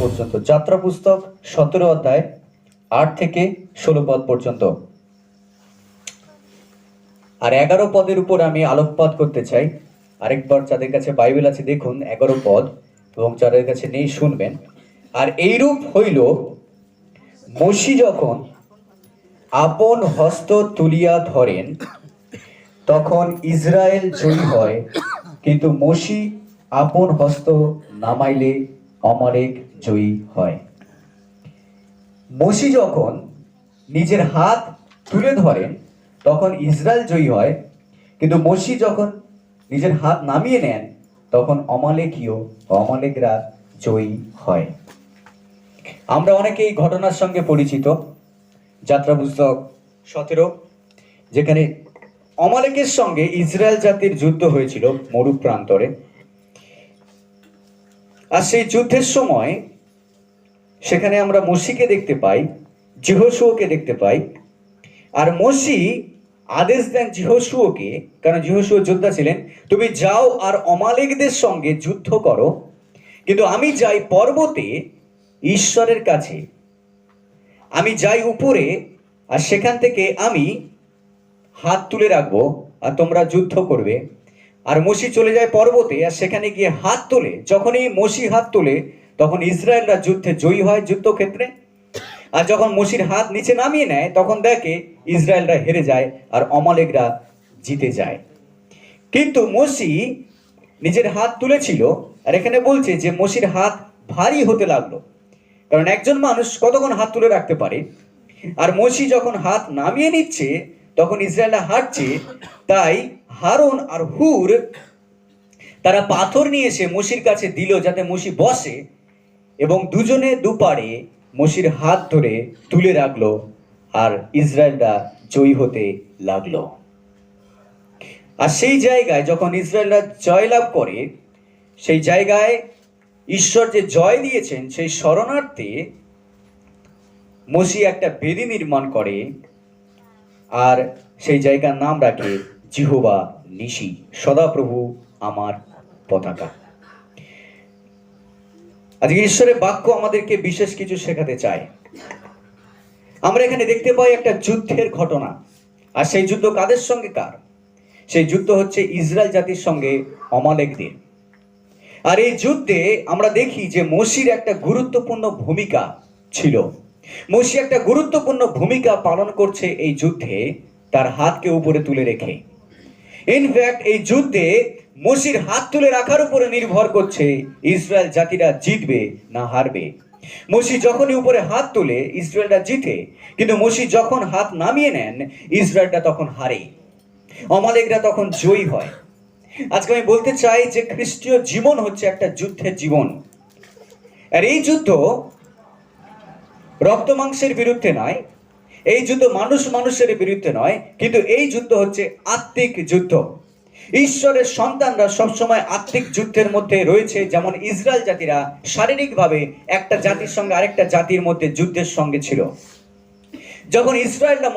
পর্যন্ত। যাত্রা পুস্তক 17 অধ্যায় 8 থেকে 16 পদ পর্যন্ত। আর 11 পদের উপর আমি আলোকপাত করতে চাই। আরেকবার যাদের কাছে বাইবেল আছে দেখুন 11 পদ, এবং যাদের কাছে নেই শুনবেন। আর এইরূপ হইল, মসি যখন আপন হস্ত তুলিয়া ধরেন তখন ইসরায়েল জয়ী হয়, কিন্তু মসি আপন হস্ত নামাইলে অমালেক জয়ী হয়। মসি যখন নিজের হাত তুলে ধরেন তখন ইসরায়েল জয়ী হয়, কিন্তু মসি যখন নিজের হাত নামিয়ে নেন তখন অমালেকরা জয়ী হয়। আমরা অনেকে এই ঘটনার সঙ্গে পরিচিত। যাত্রা পুস্তক 17, যেখানে অমালেকের সঙ্গে ইসরায়েল জাতির যুদ্ধ হয়েছিল মরু প্রান্তরে। আর সেই যুদ্ধের সময় সেখানে আমরা মসিকে দেখতে পাই, যহোশুয়াকে দেখতে পাই। আর মসি আদেশ দেন যহোশুয়াকে, কারণ যহোশুয়া যোদ্ধা ছিলেন, তুমি যাও আর অমালেকদের সঙ্গে যুদ্ধ করো, কিন্তু আমি যাই পর্বতে ঈশ্বরের কাছে, আমি যাই উপরে, আর সেখান থেকে আমি হাত তুলে রাখবো আর তোমরা যুদ্ধ করবে। আর মসি চলে যায় পর্বতে, আর সেখানে গিয়ে হাত তোলে। যখনই মসি হাত তোলে তখন ইসরায়েলরা যুদ্ধে জয়ী হয় যুদ্ধক্ষেত্রে। আর যখন মসির হাত নিচে নামিয়ে নেয় তখন দেখে ইসরায়েলরা হেরে যায় আর অমালেকরা জিতে যায়। কিন্তু মসি নিজের হাত তুলেছিল, আর এখানে বলছে যে মসির হাত ভারী হতে লাগলো, কারণ একজন মানুষ কতক্ষণ হাত তুলে রাখতে পারে। আর মসি যখন হাত নামিয়ে নিচ্ছে তখন ইসরায়েলরা হারছে। তাই হারুন আর হুর তারা পাথর নিয়ে এসে মসির কাছে দিল যাতে মসি বসে, এবং দুজনে দুপারে মসির হাত ধরে তুলে রাখলো, আর ইসরায়েলরা জয়ী হতে লাগলো। আর সেই জায়গায় যখন ইসরায়েলরা জয়লাভ করে, সেই জায়গায় ঈশ্বর যে জয় দিয়েছেন সেই শরণার্থে মসি একটা বেদি নির্মাণ করে, আর সেই জায়গার নাম রাখে জিহোবা নিশি, সদাপ্রভু আমার পতাকা। আজকে ঈশ্বরের বাক্য আমাদেরকে বিশেষ কিছু শেখাতে চায়। আমরা এখানে দেখতে পাই একটা যুদ্ধের ঘটনা। আর সেই যুদ্ধ কাদের সঙ্গে? সেই যুদ্ধ হচ্ছে ইসরায়েল জাতির সঙ্গে অমালেকদের। আর এই যুদ্ধে আমরা দেখি যে মসির একটা গুরুত্বপূর্ণ ভূমিকা ছিল। মসি একটা গুরুত্বপূর্ণ ভূমিকা পালন করছে এই যুদ্ধে, তার হাতকে উপরে তুলে রেখে। ইনফ্যাক্ট এই যুদ্ধে মসির হাত তুলে রাখার উপরে নির্ভর করছে ইসরায়েল জাতিরা জিতবে না হারবে। মসি যখনই উপরে হাত তোলে ইসরায়েলরা জিতে, কিন্তু মসি যখন হাত নামিয়ে নেন ইসরায়েলটা তখন হারে, অমালেকরা তখন জয়ী হয়। আজকে আমি বলতে চাই যে খ্রিস্টীয় জীবন হচ্ছে একটা যুদ্ধের জীবন। আর এই যুদ্ধ রক্ত মাংসের বিরুদ্ধে নয়, এই যুদ্ধ মানুষের বিরুদ্ধে নয়, কিন্তু এই যুদ্ধ হচ্ছে আত্মিক যুদ্ধ। ঈশ্বরের সন্তানরা সবসময় আত্মিক যুদ্ধের মধ্যে রয়েছে। যেমন ইসরায়েল জাতিরা শারীরিকভাবে একটা জাতির সঙ্গে আরেকটা জাতির মধ্যে যুদ্ধের সঙ্গে ছিল। যখন ইসরায়েলরা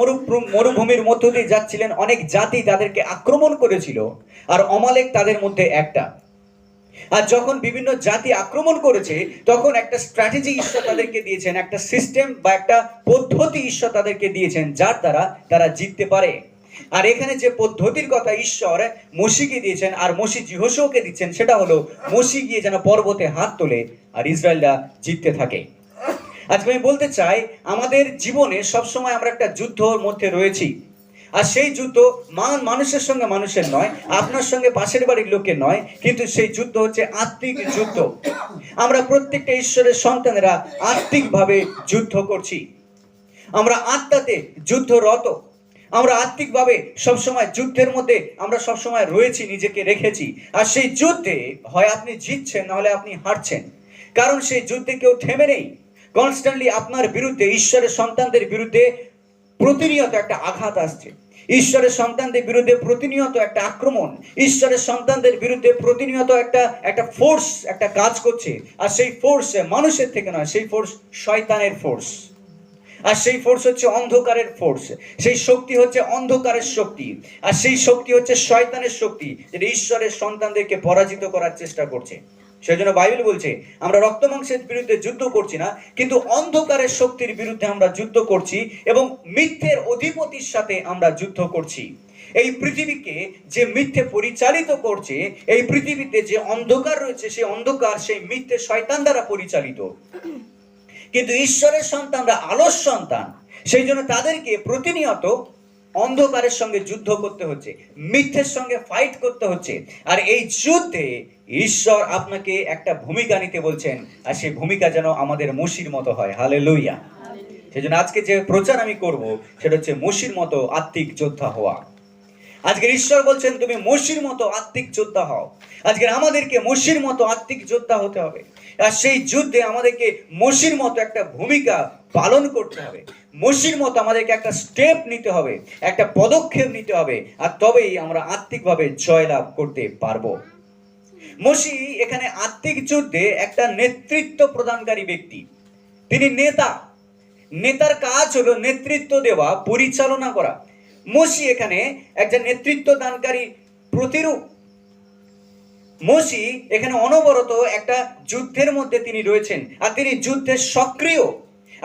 মরুভূমির মধ্য দিয়ে যাচ্ছিলেন, অনেক জাতি তাদেরকে আক্রমণ করেছিল, আর অমালেক তাদের মধ্যে একটা। আর যখন বিভিন্ন জাতি আক্রমণ করেছে তখন একটা স্ট্র্যাটেজি ঈশ্বর তাদেরকে দিয়েছেন, একটা সিস্টেম বা একটা পদ্ধতি ঈশ্বর তাদেরকে দিয়েছেন, যার দ্বারা তারা জিততে পারে। আর এখানে যে পদ্ধতির কথা ঈশ্বর মসিকে দিয়েছেন আর মসি যহোশুয়াকে দিচ্ছেন, সেটা হলো মসি গিয়ে যেন পর্বতে হাত তোলে আর ইসরায়েলরা জিততে থাকে। আজকে আমি বলতে চাই আমাদের জীবনে সবসময় আমরা একটা যুদ্ধর মধ্যে রয়েছি। আর সেই যুদ্ধ মানুষের সঙ্গে মানুষের নয়, আপনার সঙ্গে পাশের বাড়ির লোকের নয়, কিন্তু সেই যুদ্ধ হচ্ছে আত্মিক যুদ্ধ। আমরা প্রত্যেকটা ঈশ্বরের সন্তানেরা আত্মিকভাবে যুদ্ধ করছি। আমরা আত্মাতে যুদ্ধরত, আমরা আত্মিকভাবে সবসময় যুদ্ধের মধ্যে আমরা সবসময় রয়েছি, নিজেকে রেখেছি। আর সেই যুদ্ধে হয় আপনি জিতছেন, নাহলে আপনি হারছেন, কারণ সেই যুদ্ধে কেউ থেমে নেই। কনস্ট্যান্টলি আপনার বিরুদ্ধে, ঈশ্বরের সন্তানদের বিরুদ্ধে প্রতিনিয়ত একটা আঘাত আসছে। ঈশ্বরের সন্তানদের বিরুদ্ধে প্রতিনিয়ত একটা আক্রমণ, ঈশ্বরের সন্তানদের বিরুদ্ধে প্রতিনিয়ত একটা ফোর্স একটা কাজ করছে। আর সেই ফোর্স মানুষের থেকে নয়, সেই ফোর্স শয়তানের ফোর্স। আর সেই ফোর্স হচ্ছে অন্ধকারের ফোর্স, সেই শক্তি হচ্ছে অন্ধকারের শক্তি, আর সেই শক্তি হচ্ছে শয়তানের শক্তি, যেটা ঈশ্বরের সন্তানদেরকে পরাজিত করার চেষ্টা করছে। সেজন্য বাইবেল বলছে আমরা রক্ত মাংসের বিরুদ্ধে যুদ্ধ করছি না, কিন্তু অন্ধকারের শক্তির বিরুদ্ধে আমরা যুদ্ধ করছি এবং মিথ্যের অধিপতির সাথে আমরা যুদ্ধ করছি। এই পৃথিবীকে যে মিথ্যে পরিচালিত করছে, এই পৃথিবীতে যে অন্ধকার রয়েছে, সেই অন্ধকার সেই মিথ্যে শয়তান দ্বারা পরিচালিত। কিন্তু ঈশ্বরের সন্তানরা আলোর সন্তান, সেই জন্য তাদেরকে প্রতিনিয়ত অন্ধকারের সঙ্গে যুদ্ধ করতে হচ্ছে, মিথ্যের সঙ্গে ফাইট করতে হচ্ছে। আর এই যুদ্ধে ঈশ্বর আপনাকে একটা ভূমিকা নিতে বলছেন, আর সেই ভূমিকা যেন আমাদের মসির মতো হয়। হালেলুয়া। সেই জন্য আজকে যে প্রচার আমি করব সেটা হচ্ছে মসির মতো আত্মিক যোদ্ধা হওয়া। আজকের ঈশ্বর বলছেন তুমি মসির মতো আত্মিক যোদ্ধা হও। আজকের আমাদেরকে মসির মতো আত্মিক যোদ্ধা হতে হবে, আর সেই যুদ্ধে আমাদেরকে মসির মতো একটা ভূমিকা পালন করতে হবে। মসির মতো আমাদেরকে একটা স্টেপ নিতে হবে, একটা পদক্ষেপ নিতে হবে, আর তবেই আমরা আত্মিকভাবে জয়লাভ করতে পারবো। মসি এখানে আত্মিক যুদ্ধে একটা নেতৃত্ব প্রদানকারী ব্যক্তি, তিনি নেতা। নেতার কাজ হলো নেতৃত্ব দেওয়া, পরিচালনা করা। মসি এখানে একজন নেতৃত্ব দানকারী প্রতিরূপ। মসি এখানে অনবরত একটা যুদ্ধের মধ্যে তিনি রয়েছেন, আর তিনি যুদ্ধে সক্রিয়।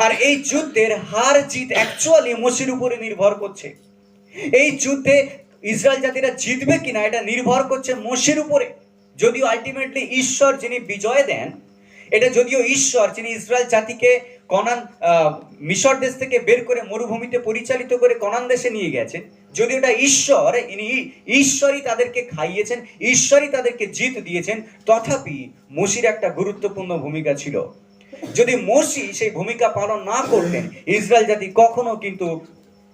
আর এই যুদ্ধের হার জিত অ্যাকচুয়ালি মসির উপরে নির্ভর করছে। এই যুদ্ধে ইসরায়েল জাতিরা জিতবে কিনা এটা নির্ভর করছে মসির উপরে। যদিও আলটিমেটলি ঈশ্বর যিনি বিজয় দেন, এটা যদিও ঈশ্বর যিনি ইসরায়েল জাতিকে কনান মিশর দেশ থেকে বের করে মরুভূমিতে পরিচালিত করে কনান দেশে নিয়ে গেছেন, যদিও এটা ঈশ্বর, ইনি ঈশ্বরই তাদেরকে খাইয়েছেন, ঈশ্বরই তাদেরকে জিত দিয়েছেন, তথাপি মসির একটা গুরুত্বপূর্ণ ভূমিকা ছিল। যদি মসি সেই ভূমিকা পালন না করতেন, ইসরায়েল জাতি কখনো কিন্তু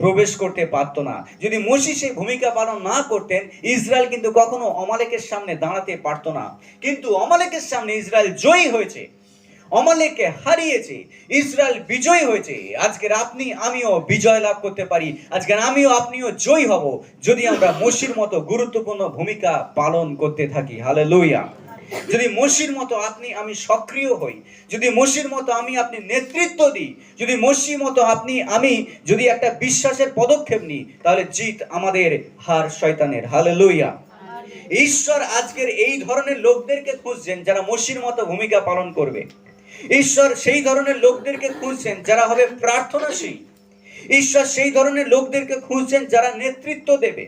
প্রবেশ করতে পারতো না। যদি মসি সেই ভূমিকা পালন না করতেন, ইসরায়েল কিন্তু কখনো অমালেকের সামনে দাঁড়াতে পারতো না। কিন্তু অমালেকের সামনে ইসরায়েল জয়ী হয়েছে, অমালেককে হারিয়েছে, ইসরায়েল বিজয়ী হয়েছে। আজকের আপনি আমিও বিজয় লাভ করতে পারি, আজকের আমিও আপনিও জয়ী হব, যদি আমরা মসির মতো গুরুত্বপূর্ণ ভূমিকা পালন করতে থাকি। হালেলুয়া। যদি মসির মতো আপনি আমি সক্রিয় হই, যদি মসির মতো আমি আপনি নেতৃত্ব দিই, যদি মসির মতো আপনি আমি যদি একটা বিশ্বাসের পদক্ষেপ নিই, তাহলে জিত আমাদের, হার শয়তানের। হালেলুয়া। ঈশ্বর আজকের এই ধরনের লোকদেরকে খুঁজছেন যারা মসির মতো ভূমিকা পালন করবে। ঈশ্বর সেই ধরনের লোকদেরকে খুঁজছেন যারা হবে প্রার্থনাশীল। ঈশ্বর সেই ধরনের লোকদেরকে খুঁজছেন যারা নেতৃত্ব দেবে।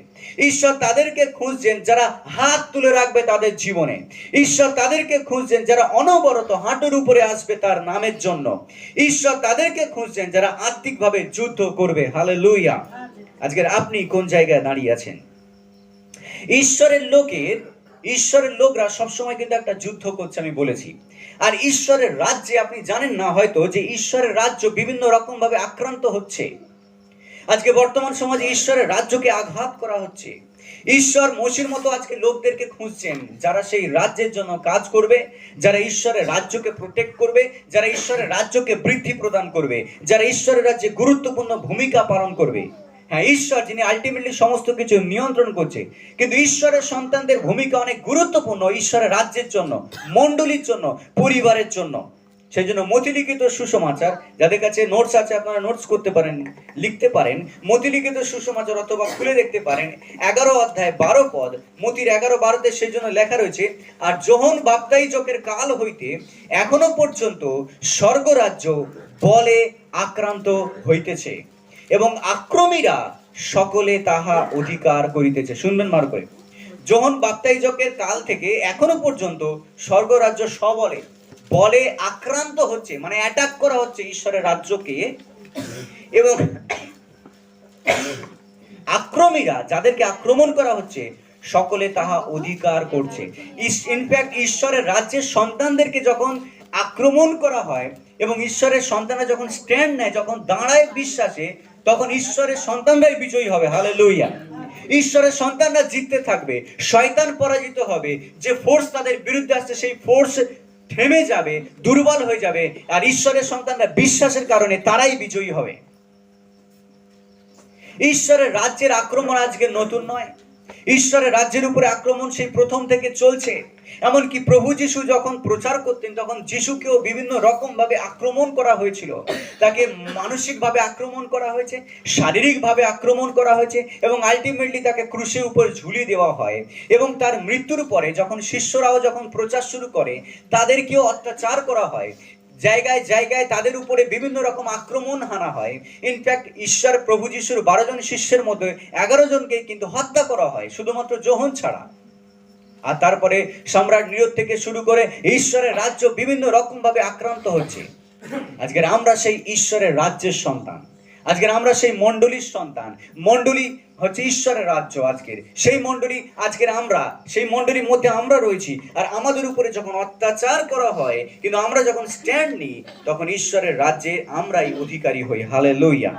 ঈশ্বর তাদেরকে খুঁজছেন যারা হাত তুলে রাখবে তাদের জীবনে। ঈশ্বর তাদেরকে খুঁজছেন যারা অনবরত হাঁটুর উপরে আসবে তার নামের জন্য। ঈশ্বর তাদেরকে খুঁজছেন যারা আত্মিকভাবে যুদ্ধ করবে। হালেলুয়া। আজকের আপনি কোন জায়গায় দাঁড়িয়ে আছেন? ঈশ্বরের লোকরা সবসময় কিন্তু একটা যুদ্ধ করছে, আমি বলেছি। আর ঈশ্বরের রাজ্যে আপনি জানেন না হয়তো যে ঈশ্বরের রাজ্য বিভিন্ন রকম ভাবে আক্রান্ত হচ্ছে। আজকে বর্তমান সমাজে ঈশ্বরের রাজ্যকে আঘাত করা হচ্ছে। ঈশ্বর মসির মতো আজকে লোকদেরকে খুঁজছেন যারা সেই রাজ্যের জন্য কাজ করবে, যারা ঈশ্বরের রাজ্যকে প্রোটেক্ট করবে, যারা ঈশ্বরের রাজ্যকে বৃদ্ধি প্রদান করবে, যারা ঈশ্বরের রাজ্যে গুরুত্বপূর্ণ ভূমিকা পালন করবে। হ্যাঁ, ঈশ্বর যিনি আলটিমেটলি সমস্ত কিছু নিয়ন্ত্রণ করছে, কিন্তু ঈশ্বরের সন্তানদের ভূমিকা অনেক গুরুত্বপূর্ণ ঈশ্বরের রাজ্যের জন্য, মণ্ডলীর জন্য, পরিবারের জন্য। সেই জন্য মতিলিখিত সুসমাচার, যাদের কাছে নোটস আছে আপনারা নোটস করতে পারেন, লিখতে পারেন। মতিলিখিত সুসমাচার অথবা খুলে দেখতে পারেন 11 অধ্যায় 12 পদ, মতির 11-12তে সেই জন্য লেখা রয়েছে, আর যোহন বাপ্তাইজকের কাল হইতে এখনো পর্যন্ত স্বর্গরাজ্য বলে আক্রান্ত হইতেছে এবং আক্রমীরা সকলে তাহা অধিকার করিতেছে। শুনবেন মার করে, যোহন বাপ্তাইজকের কাল থেকে এখনো পর্যন্ত স্বর্গরাজ্য সবলে বলে আক্রান্ত হচ্ছে, মানে অ্যাটাক করা হচ্ছে ঈশ্বরের রাজ্যকে, এবং আক্রমীরা, যাদেরকে আক্রমণ করা হচ্ছে, সকলে তাহা অধিকার করছে। ইনফ্যাক্ট ঈশ্বরের রাজ্যের সন্তানদেরকে যখন আক্রমণ করা হয় এবং ঈশ্বরের সন্তানরা যখন স্ট্যান্ড নেয়, যখন দাঁড়ায় বিশ্বাসে, তখন ঈশ্বরের সন্তানরাই বিজয়ী হবে। হালেলুয়া। ঈশ্বরের সন্তানরা জিততে থাকবে, শয়তান পরাজিত হবে, যে ফোর্স তাদের বিরুদ্ধে আসছে সেই ফোর্স থেমে যাবে, দুর্বল হয়ে যাবে, আর ঈশ্বরের সন্তানরা বিশ্বাসের কারণে তারাই বিজয়ী হবে। ঈশ্বরের রাজ্যের আক্রমণ আজকে নতুন নয়। ঈশ্বরের রাজ্যের উপরে আক্রমণ সেই প্রথম থেকে চলছে। এমনকি প্রভু যিশু যখন প্রচার করতেন তখন যিশুকেও বিভিন্ন রকম ভাবে আক্রমণ করা হয়েছিল। তাকে মানসিকভাবে আক্রমণ করা হয়েছে, শারীরিকভাবে আক্রমণ করা হয়েছে এবং আলটিমেটলি তাকে ক্রুশের উপর ঝুলিয়ে দেওয়া হয়। এবং তার মৃত্যুর পরে যখন শিষ্যরাও যখন প্রচার শুরু করে, তাদেরকেও অত্যাচার করা হয়, জায়গায় জায়গায় তাদের উপরে বিভিন্ন রকম আক্রমণ হানা হয়। ইনফ্যাক্ট ঈশ্বর প্রভু যিশুর 12 জন শিষ্যের মধ্যে 11 জনকে কিন্তু হত্যা করা হয়, শুধুমাত্র যোহন ছাড়া। আর তারপরে সম্রাট নিরোধ থেকে শুরু করে ঈশ্বরের রাজ্য বিভিন্ন রকম ভাবে আক্রান্ত হচ্ছে। আজকের আমরা সেই ঈশ্বরের রাজ্যের সন্তান, আজকের আমরা সেই মণ্ডলীর সন্তান। মণ্ডলী হচ্ছে ঈশ্বরের রাজ্য। আজকের সেই মণ্ডলী, আজকের আমরা সেই মণ্ডলীর মধ্যে আমরা রয়েছি। আর আমাদের উপরে যখন অত্যাচার করা হয়, কিন্তু আমরা যখন স্ট্যান্ড নিই, তখন ঈশ্বরের রাজ্যে আমরাই অধিকারী হই। হালেলুয়া।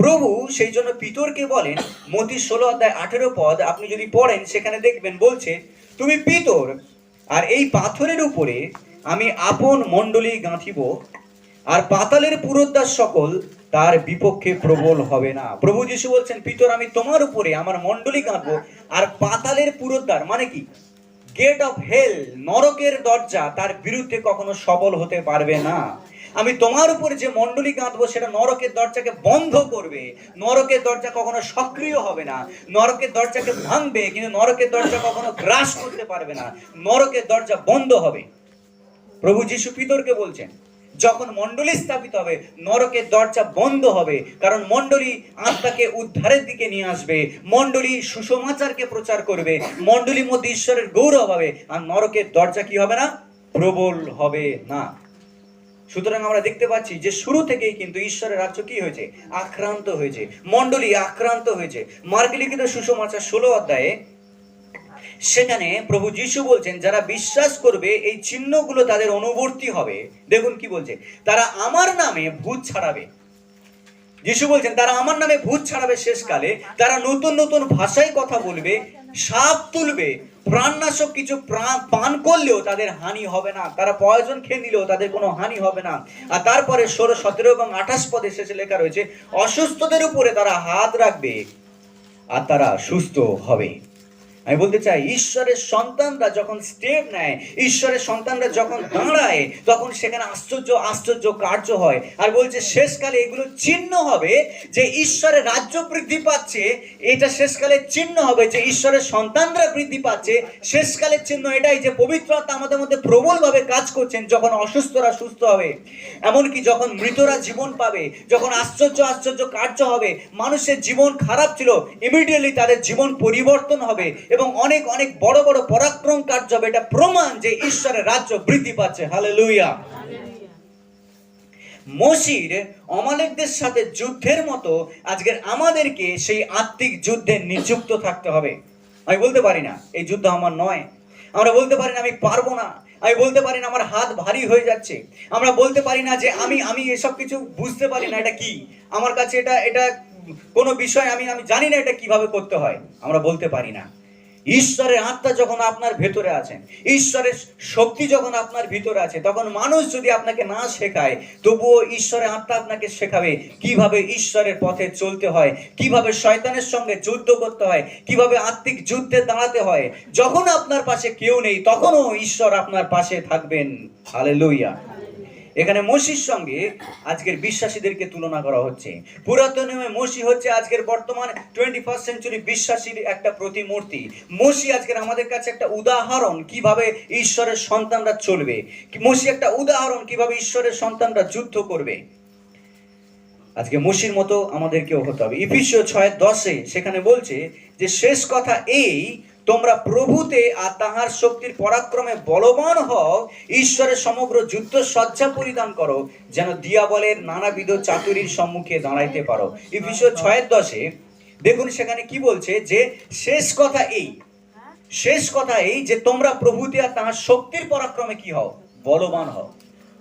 প্রভু সেই জন্য পিতরকে বলেন, মতি 16:18 আপনি যদি পড়েন, সেখানে দেখবেন বলছে, তুমি পিতর, আর এই পাথরের উপরে আমি আপন মণ্ডলী গাঁথিব, আর পাতালের পুরোদ্বার সকল তার বিপক্ষে প্রবল হবে না। প্রভু যিশু বলছেন, পিতর, আমি তোমার উপরে আমার মণ্ডলী গাঁথবো, আর পাতালের পুরোদ্বার মানে কি? গেট অফ হেল, নরকের দরজা, তার বিরুদ্ধে কখনো সবল হতে পারবে না। আমি তোমার উপরে যে মণ্ডলী গাঁথবো, সেটা নরকের দরজাকে বন্ধ করবে। নরকের দরজা কখনো সক্রিয় হবে না, নরকের দরজাকে ভাঙবে, কিন্তু নরকের দরজা কখনো গ্রাস করতে পারবে না। নরকের দরজা বন্ধ হবে। প্রভু যিশু পিতরকে বলছেন, যখন মণ্ডলী স্থাপিত হবে, নরকের দরজা বন্ধ হবে। কারণ মণ্ডলী আত্মাকে উদ্ধারের দিকে নিয়ে আসবে, মণ্ডলী সুসমাচারকে প্রচার করবে, মণ্ডলীর মধ্যে ঈশ্বরের গৌরব হবে, আর নরকের দরজা কি হবে না? প্রবল হবে না। সুতরাং আমরা দেখতে পাচ্ছি যে শুরু থেকেই কিন্তু ঈশ্বরের রাজ্য কি হয়েছে? আক্রান্ত হয়েছে, মণ্ডলী আক্রান্ত হয়েছে। মার্কে লিখিত সুসমাচার 16 সেখানে প্রভু যিশু বলছেন, যারা বিশ্বাস করবে এই চিহ্নগুলো তাদের অনুবর্তী হবে। দেখুন কি বলছে, তারা আমার নামে ভূত ছাড়াবে। যিশু বলছেন, তারা আমার নামে ভূত ছাড়াবে শেষকালে, তারা নতুন নতুন ভাষায় কথা বলবে, সাপ তুলবে, প্রাণনাশক কিছু পান করলেও তাদের হানি হবে না, তারা পয়জন খেয়ে নিলেও তাদের কোনো হানি হবে না। আর তারপরে 16, 17 এবং 28 শেষে লেখা রয়েছে, অসুস্থদের উপরে তারা হাত রাখবে আর তারা সুস্থ হবে। আমি বলতে চাই, ঈশ্বরের সন্তানরা যখন স্টেপ নেয়, ঈশ্বরের সন্তানরা যখন দাঁড়ায়, তখন সেখানে আশ্চর্য আশ্চর্য কার্য হয়। আর বলছে শেষকালে এগুলো চিহ্ন হবে যে ঈশ্বরের রাজ্য বৃদ্ধি পাচ্ছে। এটা শেষকালে চিহ্ন হবে যে ঈশ্বরের সন্তানরা বৃদ্ধি পাচ্ছে। শেষকালের চিহ্ন এটাই যে পবিত্র আত্মা আমাদের মধ্যে প্রবলভাবে কাজ করছেন। যখন অসুস্থরা সুস্থ হবে, এমনকি যখন মৃতরা জীবন পাবে, যখন আশ্চর্য আশ্চর্য কার্য হবে, মানুষের জীবন খারাপ ছিল, ইমিডিয়েটলি তাদের জীবন পরিবর্তন হবে এবং অনেক অনেক বড় বড় পরাক্রম কার্য হবে। এটা প্রমাণ যে ঈশ্বরের রাজ্য বৃদ্ধি পাচ্ছে। হালেলুয়া। মসির অমালেকদের সাথে যুদ্ধের মতো আজকের আমাদেরকে সেই আত্মিক যুদ্ধে নিযুক্ত থাকতে হবে। আমি বলতে পারি না এই যুদ্ধ আমার নয়, আমরা বলতে পারি না আমি পারবো না, আমি বলতে পারি না আমার হাত ভারী হয়ে যাচ্ছে, আমরা বলতে পারি না যে আমি এসব কিছু বুঝতে পারি না, এটা কি আমার কাছে এটা কোনো বিষয় আমি জানি না এটা কিভাবে করতে হয়, আমরা বলতে পারি না। ঈশ্বরের আত্মা যখন আপনার ভেতরে আছেন, ঈশ্বরের শক্তি যখন আপনার ভিতরে আছে, তখন মানুষ যদি আপনাকে না শেখায়, তবুও ঈশ্বরের আত্মা আপনাকে শেখাবে কিভাবে ঈশ্বরের পথে চলতে হয়, কিভাবে শয়তানের সঙ্গে যুদ্ধ করতে হয়, কিভাবে আত্মিক যুদ্ধে দাঁড়াতে হয়। যখন আপনার পাশে কেউ নেই, তখনও ঈশ্বর আপনার পাশে থাকবেন। হালেলুয়া। এখানে মসির সঙ্গে আজকের বিশ্বাসীদেরকে তুলনা করা হচ্ছে। পুরাতন নিয়মে মসি হচ্ছে আজকের বর্তমান 21st সেঞ্চুরি বিশ্বাসীর একটা প্রতিমূর্তি। মসি আজকের আমাদের কাছে একটা উদাহরণ কিভাবে ঈশ্বরের সন্তানরা চলবে। মসি একটা উদাহরণ কিভাবে ঈশ্বরের সন্তানরা যুদ্ধ করবে। আজকে মসির মতো আমাদেরকেও হতে হবে। ইফিসীয় 6:10 সেখানে বলছে যে শেষ কথা এই, তোমরা প্রভুতে আর তাহার শক্তির পরাক্রমে বলবান হও, ঈশ্বরের সমগ্র যুদ্ধ সজ্জা পরিধান করো, যেন দিয়াবলের নানাবিধ চাতুরীর সম্মুখে দাঁড়াইতে পারো। ইফিসীয় 6:10 দেখুন সেখানে কি বলছে যে শেষ কথা এই, শেষ কথা এই যে তোমরা প্রভুতে আর তাহার শক্তির পরাক্রমে কি হও? বলবান হও।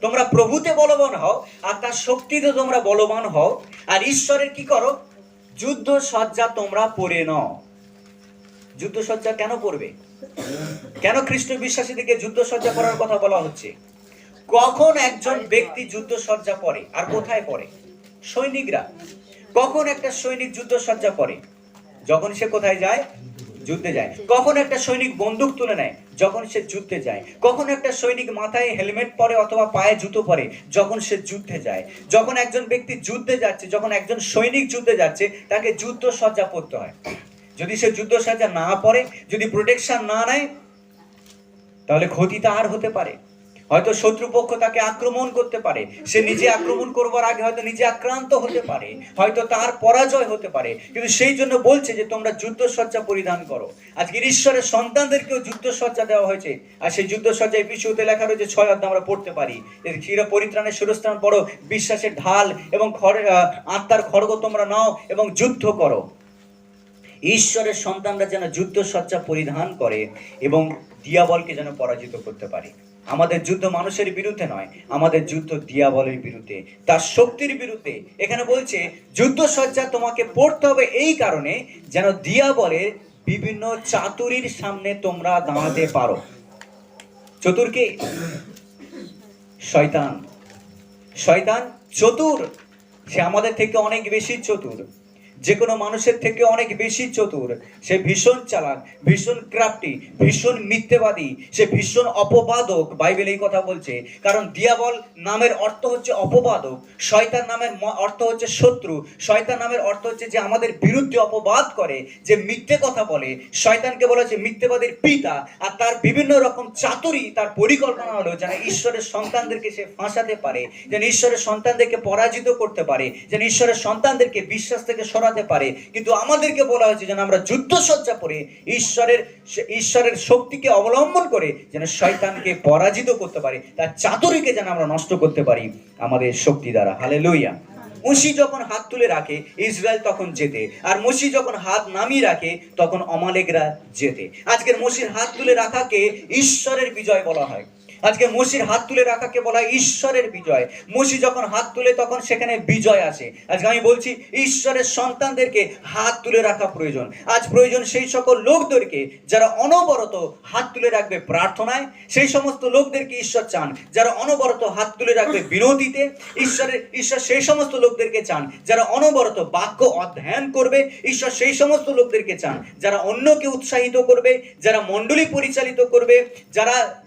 তোমরা প্রভুতে বলবান হও আর তার শক্তিতে তোমরা বলবান হও। আর ঈশ্বরের কি করো? যুদ্ধ সজ্জা তোমরা পরে নাও। যুদ্ধ সজ্জা কেন পড়বে? কেন খ্রিস্ট বিশ্বাসীদেরকে যুদ্ধ সজ্জা পরার কথা বলা হচ্ছে? কখন একজন ব্যক্তি যুদ্ধ সজ্জা পরে আর কোথায় পরে? সৈনিকরা। কখন একটা সৈনিক যুদ্ধ সজ্জা পরে? যখন সে কোথায় যায়? যুদ্ধে যায়। কখন একটা সৈনিক বন্দুক তুলে নেয়? যখন সে যুদ্ধে যায়। কখন একটা সৈনিক মাথায় হেলমেট পরে অথবা পায়ে জুতো পরে? যখন সে যুদ্ধে যায়। যখন একজন ব্যক্তি যুদ্ধে যাচ্ছে, যখন একজন সৈনিক যুদ্ধে যাচ্ছে, তাকে যুদ্ধ সজ্জা পরতে হয়। যদি সে যুদ্ধ সজ্জা না পরে, যদি প্রোটেকশন না নেয়, তাহলে ক্ষতি তার হতে পারে। হয়তো শত্রুপক্ষ তাকে আক্রমণ করতে পারে, সে নিজে আক্রমণ করবার আগে হয়তো নিজে আক্রান্ত হতে পারে, হয়তো তার পরাজয় হতে পারে। কিন্তু সেই জন্য বলছে যে তোমরা যুদ্ধসজ্জা পরিধান করো। আজকের ঈশ্বরের সন্তানদেরকেও যুদ্ধসজ্জা দেওয়া হয়েছে, আর সেই যুদ্ধসজ্জায় পিছুতে লেখা রয়েছে 6 অধ্যায় আমরা পড়তে পারি। ক্ষীর পরিত্রাণের শিরস্ত্রাণ পড়ো, বিশ্বাসের ঢাল এবং আত্মার খড়গ তোমরা নাও এবং যুদ্ধ করো। ঈশ্বরের সন্তানরা যেন যুদ্ধসজ্জা পরিধান করে এবং দিয়াবলকে যেন পরাজিত করতে পারে। আমাদের যুদ্ধ মানুষের বিরুদ্ধে নয়, আমাদের যুদ্ধ দিয়াবলের বিরুদ্ধে, তার শক্তির বিরুদ্ধে। এখানে বলছে যুদ্ধসজ্জা তোমাকে পড়তে হবে এই কারণে যেন দিয়াবলের বিভিন্ন চাতুরির সামনে তোমরা দাঁড়াতে পারো। চতুরকে? শয়তান। শয়তান চতুর, সে আমাদের থেকে অনেক বেশি চতুর, যে কোনো মানুষের থেকে অনেক বেশি চতুর। সে ভীষণ চালাক, ভীষণ ক্রাফটি, ভীষণ মিথ্যেবাদী, সে ভীষণ অপবাদক। বাইবেল এই কথা বলছে। কারণ দিয়াবল নামের অর্থ হচ্ছে অপবাদক, শয়তান নামের অর্থ হচ্ছে শত্রু, শয়তান নামের অর্থ হচ্ছে যে আমাদের বিরুদ্ধে অপবাদ করে, যে মিথ্যে কথা বলে। শয়তানকে বলা হচ্ছে মিথ্যেবাদীর পিতা। আর তার বিভিন্ন রকম চাতুরি, তার পরিকল্পনা হলো যেন ঈশ্বরের সন্তানদেরকে সে ফাঁসাতে পারে, যেন ঈশ্বরের সন্তানদেরকে পরাজিত করতে পারে, যেন ঈশ্বরের সন্তানদেরকে বিশ্বাস থেকে সরাতে পারে। কিন্তু আমাদেরকে বলা হয়েছে যেন আমরা যুদ্ধসজ্জা পরে ঈশ্বরের শক্তিকে অবলম্বন করে যেন শয়তানকে পরাজিত করতে পারি, তার চাতুরিকে যেন আমরা নষ্ট করতে পারি আমাদের শক্তি দ্বারা। হালেলুয়া। মুশি যখন হাত তুলে রাখে ইসরায়েল তখন জেতে, আর মুশি যখন হাত নামিয়ে রাখে তখন অমালেকরা জেতে। আজকের মুশির হাত তুলে রাখাকে ঈশ্বরের বিজয় বলা হয়। আজকে মুশির হাত তুলে রাখাকে বলা হয় ঈশ্বরের বিজয়। মুশি যখন হাত তুলে তখন সেখানে বিজয় আসে। আজকে আমি বলছি ঈশ্বরের সন্তানদেরকে হাত তুলে রাখা প্রয়োজন। আজ প্রয়োজন সেই সকল লোকদেরকে যারা অনবরত হাত তুলে রাখবে প্রার্থনায়। সেই সমস্ত লোকদেরকে ঈশ্বর চান যারা অনবরত হাত তুলে রাখবে বিরতিতে। ঈশ্বর সেই সমস্ত লোকদেরকে চান যারা অনবরত বাক্য অধ্যয়ন করবে। ঈশ্বর সেই সমস্ত লোকদেরকে চান যারা অন্যকে উৎসাহিত করবে, যারা মণ্ডলী পরিচালিত করবে,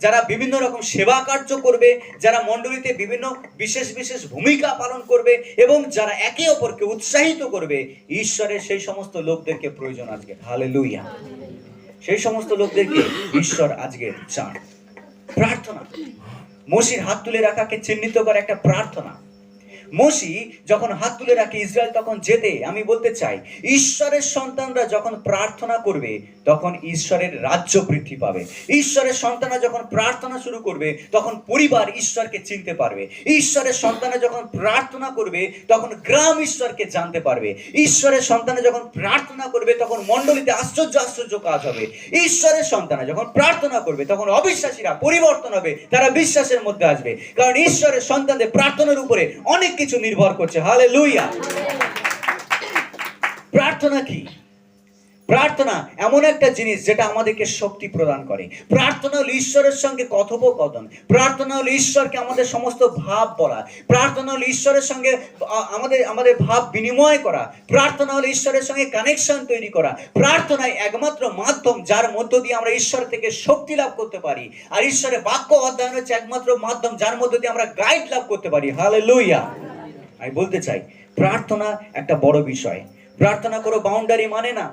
যারা বিভিন্ন রকম সেবা কার্য করবে, যারা মণ্ডলীতে বিভিন্ন বিশেষ বিশেষ ভূমিকা পালন করবে এবং যারা একে অপরকে উৎসাহিত করবে। ঈশ্বরের সেই সমস্ত লোকদেরকে প্রয়োজন আজকে। হালেলুয়া। সেই সমস্ত লোকদেরকে ঈশ্বর আজকে চান। প্রার্থনা, মুশির হাত তুলে রাখাকে চিহ্নিত করে একটা প্রার্থনা। মুশি যখন হাত তুলে রাখে ইসরায়েল তখন জেতে। আমি বলতে চাই ঈশ্বরের সন্তানরা যখন প্রার্থনা করবে তখন ঈশ্বরের রাজ্য বৃদ্ধি পাবে। ঈশ্বরের সন্তানরা যখন প্রার্থনা শুরু করবে তখন পরিবার ঈশ্বরকে চিনতে পারবে। ঈশ্বরের সন্তানরা যখন প্রার্থনা করবে তখন গ্রাম ঈশ্বরকে জানতে পারবে। ঈশ্বরের সন্তানরা যখন প্রার্থনা করবে তখন মণ্ডলীতে আশ্চর্য আশ্চর্য কাজ হবে। ঈশ্বরের সন্তানরা যখন প্রার্থনা করবে তখন অবিশ্বাসীরা পরিবর্তন হবে, তারা বিশ্বাসের মধ্যে আসবে। কারণ ঈশ্বরের সন্তানদের প্রার্থনার উপরে অনেক কিছু নির্ভর করছে। হালেলুয়া। প্রার্থনা কি? প্রার্থনা এমন একটা জিনিস যেটা আমাদেরকে শক্তি প্রদান করে। প্রার্থনা হলো ঈশ্বরের সঙ্গে কথোপকথন। প্রার্থনা হলো ঈশ্বরকে আমাদের সমস্ত ভাব বলা। প্রার্থনা হলো ঈশ্বরের সঙ্গে আমাদের ভাব বিনিময় করা। প্রার্থনা হলো ঈশ্বরের সঙ্গে কানেকশন তৈরি করা। প্রার্থনায় একমাত্র মাধ্যম যার মধ্য দিয়ে আমরা ঈশ্বর থেকে শক্তি লাভ করতে পারি। আর ঈশ্বরের বাক্য অধ্যয়ন হচ্ছে একমাত্র মাধ্যম যার মধ্য দিয়ে আমরা গাইড লাভ করতে পারি। হালেলুয়া। আমি বলতে চাই প্রার্থনা একটা বড় বিষয়। প্রার্থনা করো বাউন্ডারি মানে না।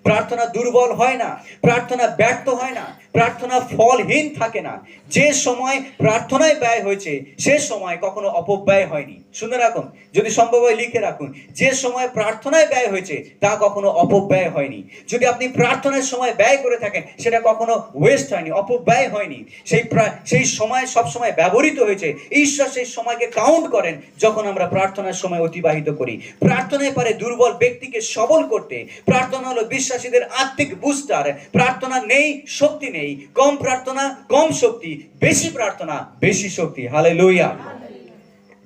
প্রার্থনা দুর্বল হয় না, প্রার্থনা ব্যর্থ হয় না, প্রার্থনা ফলহীন থাকে না। যে সময় প্রার্থনায় ব্যয় হয়েছে সে সময় কখনো অপব্যয় হয়নি। শুনে রাখুন, যদি সম্ভব হয় লিখে রাখুন, যে সময় প্রার্থনায় ব্যয় হয়েছে তা কখনো অপব্যয় হয়নি। যদি আপনি প্রার্থনার সময় ব্যয় করে থাকেন সেটা কখনো ওয়েস্ট হয়নি, অপব্যয় হয়নি। সেই সময় সব সময় ব্যবহৃত হয়েছে। ঈশ্বর সেই সময়কে কাউন্ট করেন যখন আমরা প্রার্থনার সময় অতিবাহিত করি। প্রার্থনায় পারে দুর্বল ব্যক্তিকে সবল করতে। প্রার্থনা হলো বিশ্বাসীদের আত্মিক বুস্টার। প্রার্থনা নেই শক্তি নেই, কম প্রার্থনা কম শক্তি, বেশি প্রার্থনা বেশি শক্তি। হালেলুয়া।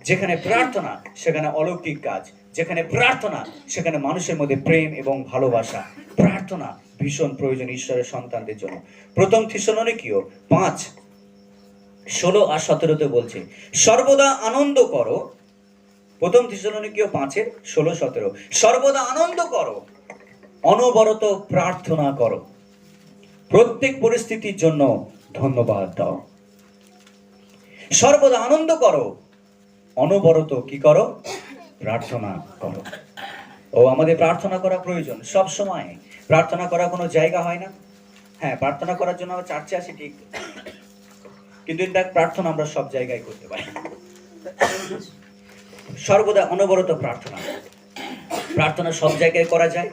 যেখানে প্রার্থনা সেখানে অলৌকিক কাজ, যেখানে প্রার্থনা সেখানে মানুষের মধ্যে প্রেম এবং ভালোবাসা। প্রার্থনা ভীষণ প্রয়োজন ঈশ্বরের সন্তানদের জন্য। প্রথম থিসসলনিকীয় 5:16 আর 17 বলছে সর্বদা আনন্দ করো। প্রথম থিসসলনিকীয় 5:16-17 সর্বদা আনন্দ করো, অনবরত প্রার্থনা করো। প্রত্যেক পরিস্থিতির জন্য ধন্যবাদ দাও। সর্বদা আনন্দ করো, অনবরত কি করো? প্রার্থনা করো। ও আমাদের প্রার্থনা করা প্রয়োজন। সব সময় প্রার্থনা করা কোনো জায়গা হয় না। হ্যাঁ, প্রার্থনা করার জন্য আমরা চার্চে আসি ঠিক, কিন্তু ইনফ্যাক্ট প্রার্থনা আমরা সব জায়গায় করতে পারি। সর্বদা অনবরত প্রার্থনা, প্রার্থনা সব জায়গায় করা যায়,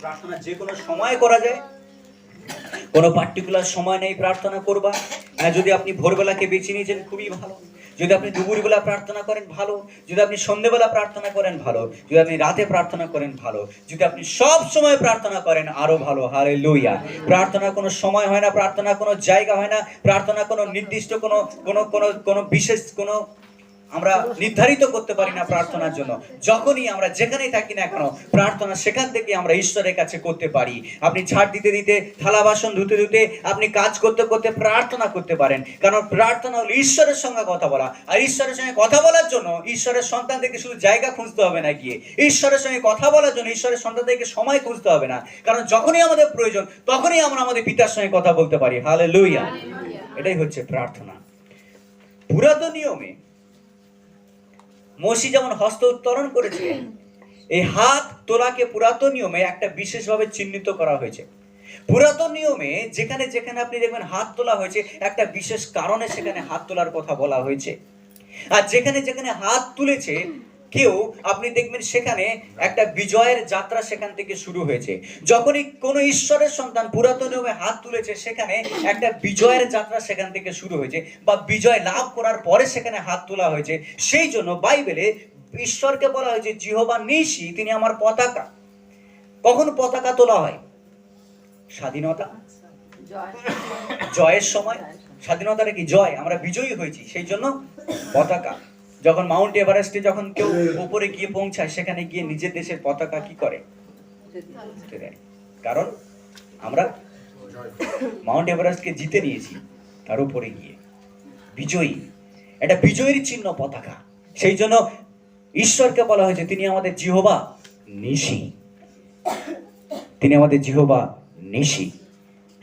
প্রার্থনা যে কোনো সময় করা যায়। কোনো পার্টিকুলার সময় নেই প্রার্থনা করবা। যদি আপনি ভোরবেলাকে বেছে নিয়েছেন খুবই ভালো, যদি আপনি দুপুরবেলা প্রার্থনা করেন ভালো, যদি আপনি সন্ধ্যেবেলা প্রার্থনা করেন ভালো, যদি আপনি রাতে প্রার্থনা করেন ভালো, যদি আপনি সব সময় প্রার্থনা করেন আরো ভালো। হালেলুয়া। প্রার্থনা কোনো সময় হয় না, প্রার্থনা কোনো জায়গা হয় না, প্রার্থনা কোনো নির্দিষ্ট কোনো কোনো কোনো কোনো বিশেষ কোনো আমরা নির্ধারিত করতে পারি না প্রার্থনার জন্য। যখনই আমরা যেখানেই থাকি না কেন, প্রার্থনা সেখান থেকে আমরা ঈশ্বরের কাছে করতে পারি। আপনি ঝাড় দিতে দিতে, থালা বাসন ধুতে ধুতে, আপনি কাজ করতে করতে প্রার্থনা করতে পারেন। কারণ প্রার্থনা হলো ঈশ্বরের সঙ্গে কথা বলা। আর ঈশ্বরের সঙ্গে কথা বলার জন্য ঈশ্বরের সন্তান থেকে শুধু জায়গা খুঁজতে হবে না গিয়ে, ঈশ্বরের সঙ্গে কথা বলার জন্য ঈশ্বরের সন্তান থেকে সময় খুঁজতে হবে না। কারণ যখনই আমাদের প্রয়োজন তখনই আমরা আমাদের পিতার সঙ্গে কথা বলতে পারি। হালেলুয়া। এটাই হচ্ছে প্রার্থনা। পুরাতন নিয়মে মোশে যেমন হস্ত উত্তোলন করেছিলেন, এই হাত তোলাকে পুরাতন নিয়মে একটা বিশেষভাবে চিহ্নিত করা হয়েছে। পুরাতন নিয়মে যেখানে যেখানে আপনি দেখবেন হাত তোলা হয়েছে, একটা বিশেষ কারণে সেখানে হাত তোলার কথা বলা হয়েছে। আর যেখানে যেখানে হাত তুলেছে কেউ, আপনি দেখবেন সেখানে একটা বিজয়ের যাত্রা সেখান থেকে শুরু হয়েছে। যখনই কোনো ঈশ্বরের সন্তান পুরাতন নিয়মে হাত তুলেছে, সেখানে একটা বিজয়ের যাত্রা সেখান থেকে শুরু হয়েছে, বা বিজয় লাভ করার পরে সেখানে হাত তোলা হয়েছে। সেই জন্য বাইবেলে ঈশ্বরকে বলা হয়েছে জিহোবা নিশি, তিনি আমার পতাকা। কখন পতাকা তোলা হয়? স্বাধীনতা, জয়ের সময়। স্বাধীনতাটা কি? জয়, আমরা বিজয়ী হয়েছি, সেই জন্য পতাকা। যখন মাউন্ট এভারেস্টে যখন কেউ উপরে গিয়ে পৌঁছায়, সেখানে গিয়ে নিজের দেশের পতাকা কি করে? কারণ আমরা মাউন্ট এভারেস্টকে জিতে নিয়েছি, তার উপরে গিয়ে বিজয়ী। এটা বিজয়ের চিহ্ন পতাকা। সেই জন্য ঈশ্বরকে বলা হয়েছে তিনি আমাদের জিহোবা নিশি, তিনি আমাদের জিহোবা নিশি,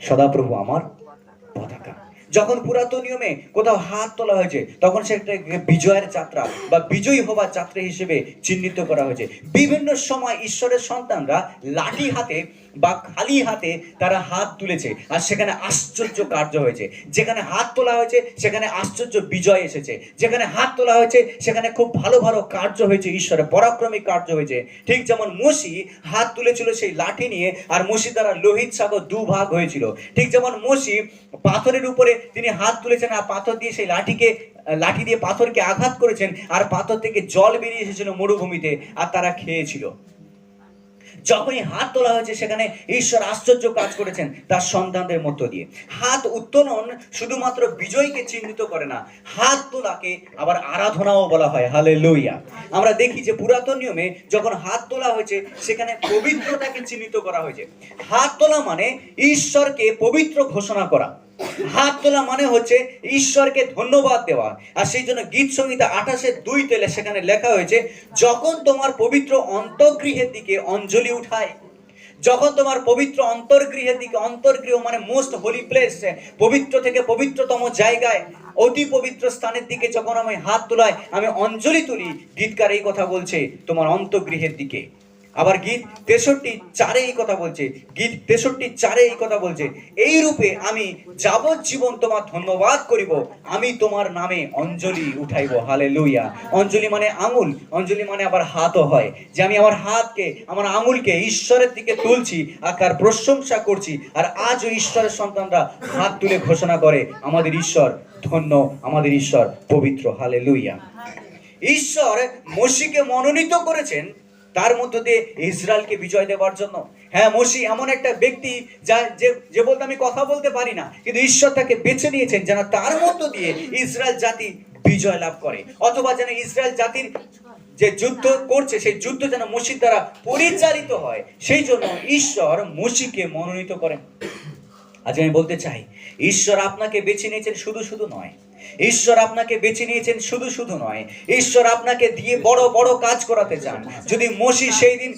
সদাপ্রভু আমার পতাকা। যখন পুরাতন নিয়মে কোথাও হাত তোলা হয়েছে, তখন সেটাকে বিজয়ের যাত্রা বা বিজয়ী হবার যাত্রা হিসেবে চিহ্নিত করা হয়েছে। বিভিন্ন সময় ঈশ্বরের সন্তানরা লাঠি হাতে বা খালি হাতে তারা হাত তুলেছে, আর সেখানে আশ্চর্য কার্য হয়েছে। যেখানে হাত তোলা হয়েছে সেখানে আশ্চর্য বিজয় এসেছে। যেখানে হাত তোলা হয়েছে সেখানে খুব ভালো ভালো কার্য হয়েছে, ঈশ্বরের পরাক্রমী কার্য হয়েছে। ঠিক যেমন মোশে হাত তুলেছিল সেই লাঠি নিয়ে, আর মোশে দ্বারা লোহিত সাগর দুভাগ হয়েছিল। ঠিক যেমন মোশে পাথরের উপরে তিনি হাত তুলেছেন, আর পাথর দিয়ে সেই লাঠি দিয়ে পাথরকে আঘাত করেছেন, আর পাথর থেকে জল বেরিয়ে এসেছিল মরুভূমিতে, আর তারা খেয়েছিল। যখনই হাত তোলা হয়েছে সেখানে ঈশ্বর আশ্চর্য কাজ করেছেন তার সন্তানদের মধ্য দিয়ে। হাত উত্তোলন শুধুমাত্র বিজয়কে চিহ্নিত করে না, হাত তোলাকে আবার আরাধনাও বলা হয়। হালেলুয়া। আমরা দেখি যে পুরাতন নিয়মে যখন হাত তোলা হয়েছে সেখানে পবিত্রতাকে চিহ্নিত করা হয়েছে। হাত তোলা মানে ঈশ্বরকে পবিত্র ঘোষণা করা। হাত তোলা মানে হচ্ছে ঈশ্বরকে ধন্যবাদ দেওয়া। আর সেই জন্য গীত সংহিতা 28:2 সেখানে লেখা হয়েছে, যখন তোমার পবিত্র অন্তর্গৃহের দিকে অঞ্জলি উঠায়, যখন তোমার পবিত্র অন্তর্গৃহের দিকে, অন্তর্গৃহ মানে মোস্ট হোলি প্লেস, পবিত্র থেকে পবিত্রতম জায়গায়, অতি পবিত্র স্থানের দিকে যখন আমি হাত তোলাই, আমি অঞ্জলি তুলি, গীতকার এই কথা বলছে তোমার অন্তর্গৃহের দিকে। আবার গীত 63:4 এই কথা বলছে, গীত 63:4 এই কথা বলছে, এই রূপে আমি যাবজ্জীবন তোমার ধন্যবাদ করিব, আমি তোমার নামে অঞ্জলি উঠাইব। হালেলুয়া। অঞ্জলি মানে আঙুল, অঞ্জলি মানে আবার হাতও হয়, যে আমি আমার হাতকে, আমার আঙুলকে ঈশ্বরের দিকে তুলছি আর তার প্রশংসা করছি। আর আজও ঈশ্বরের সন্তানরা হাত তুলে ঘোষণা করে আমাদের ঈশ্বর ধন্য, আমাদের ঈশ্বর পবিত্র। হালেলুয়া। ঈশ্বর মোশেকে মনোনীত করেছেন তার মধ্য দিয়ে ইসরায়েলকে বিজয় দেওয়ার জন্য। হ্যাঁ, মোশে এমন একটা ব্যক্তি যে বলতে আমি কথা বলতে পারি না, কিন্তু ঈশ্বর তাকে বেছে নিয়েছেন যেন তার মধ্য দিয়ে ইসরায়েল জাতি বিজয় লাভ করে, অথবা যেন ইসরায়েল জাতির যে যুদ্ধ করছে সেই যুদ্ধ যেন মোশির দ্বারা পরিচালিত হয়। সেই জন্য ঈশ্বর মোশিকে মনোনীত করেন। আজ আমি বলতে চাই, ঈশ্বর আপনাকে বেছে নিয়েছেন শুধু শুধু নয়, ঈশ্বর আপনাকে বেছে নিয়েছেন শুধু শুধু নয়, ঈশ্বর আপনাকে দিয়ে বড় বড় কাজ করাতে চান। যদি মোশে সেই দিন